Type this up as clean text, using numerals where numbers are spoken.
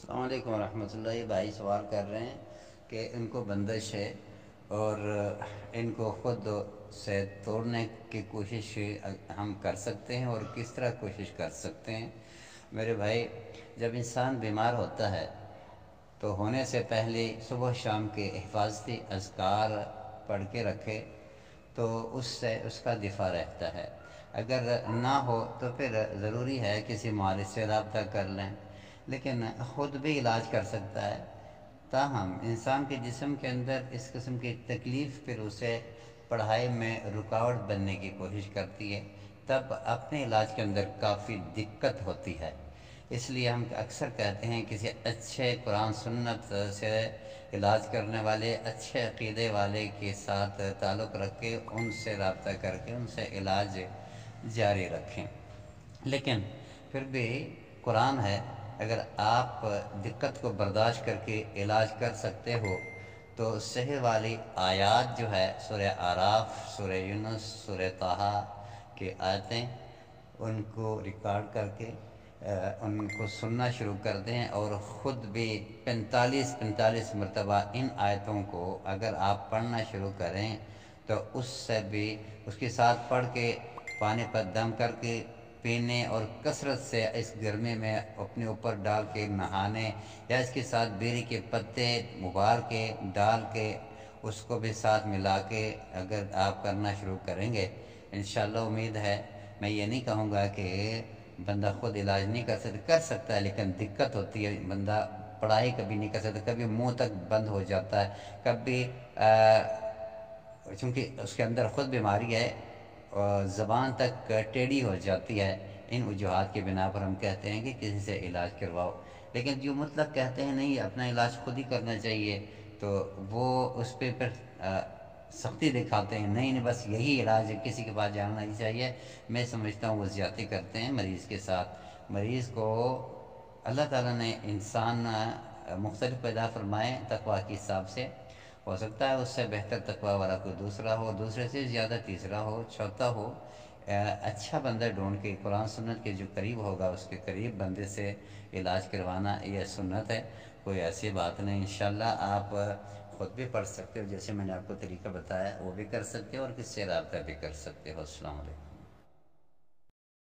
السلام علیکم ورحمۃ اللہ۔ یہ بھائی سوال کر رہے ہیں کہ ان کو بندش ہے اور ان کو خود سے توڑنے کی کوشش ہم کر سکتے ہیں، اور کس طرح کوشش کر سکتے ہیں؟ میرے بھائی، جب انسان بیمار ہوتا ہے تو ہونے سے پہلے صبح شام کے حفاظتی اذکار پڑھ کے رکھے تو اس سے اس کا دفاع رہتا ہے۔ اگر نہ ہو تو پھر ضروری ہے کسی معالج سے رابطہ کر لیں، لیکن خود بھی علاج کر سکتا ہے۔ تاہم انسان کے جسم کے اندر اس قسم کی تکلیف پھر اسے پڑھائی میں رکاوٹ بننے کی کوشش کرتی ہے، تب اپنے علاج کے اندر کافی دقت ہوتی ہے۔ اس لیے ہم اکثر کہتے ہیں کسی اچھے قرآن سنت سے علاج کرنے والے، اچھے عقیدے والے کے ساتھ تعلق رکھ کے ان سے رابطہ کر کے ان سے علاج جاری رکھیں۔ لیکن پھر بھی قرآن ہے، اگر آپ دقت کو برداشت کر کے علاج کر سکتے ہو تو صحیح والی آیات جو ہے سورہ اعراف، سورہ یونس، سورہ طٰہٰ کی آیتیں، ان کو ریکارڈ کر کے ان کو سننا شروع کر دیں، اور خود بھی 45 مرتبہ ان آیتوں کو اگر آپ پڑھنا شروع کریں تو اس سے بھی اس کے ساتھ پڑھ کے پانی پر دم کر کے پینے، اور کثرت سے اس گرمی میں اپنے اوپر ڈال کے نہانے، یا اس کے ساتھ بیری کے پتے ابال کے ڈال کے اس کو بھی ساتھ ملا کے اگر آپ کرنا شروع کریں گے، انشاءاللہ امید ہے، میں یہ نہیں کہوں گا کہ بندہ خود علاج نہیں کر سکتا ہے، لیکن دقت ہوتی ہے، بندہ پڑھائی کبھی نہیں کر سکتا، کبھی منہ تک بند ہو جاتا ہے، کبھی چونکہ اس کے اندر خود بیماری ہے اور زبان تک ٹیڑھی ہو جاتی ہے۔ ان وجوہات کی بنا پر ہم کہتے ہیں کہ کسی سے علاج کرواؤ، لیکن جو مطلق کہتے ہیں نہیں اپنا علاج خود ہی کرنا چاہیے، تو وہ اس پہ پھر سختی دکھاتے ہیں، نہیں بس یہی علاج ہے، کسی کے پاس جانا نہیں چاہیے۔ میں سمجھتا ہوں وہ زیادتی کرتے ہیں مریض کے ساتھ۔ مریض کو اللہ تعالیٰ نے انسان مختلف پیدا فرمائے تقویٰ کے حساب سے، ہو سکتا ہے اس سے بہتر تقویٰ والا کوئی دوسرا ہو، دوسرے سے زیادہ تیسرا ہو، چوتھا ہو۔ اچھا بندہ ڈھونڈ کے قرآن سنت کے جو قریب ہوگا اس کے قریب بندے سے علاج کروانا یہ سنت ہے، کوئی ایسی بات نہیں۔ انشاءاللہ آپ خود بھی پڑھ سکتے ہو، جیسے میں نے آپ کو طریقہ بتایا وہ بھی کر سکتے ہو، اور کس سے رابطہ بھی کر سکتے ہو۔ السلام علیکم۔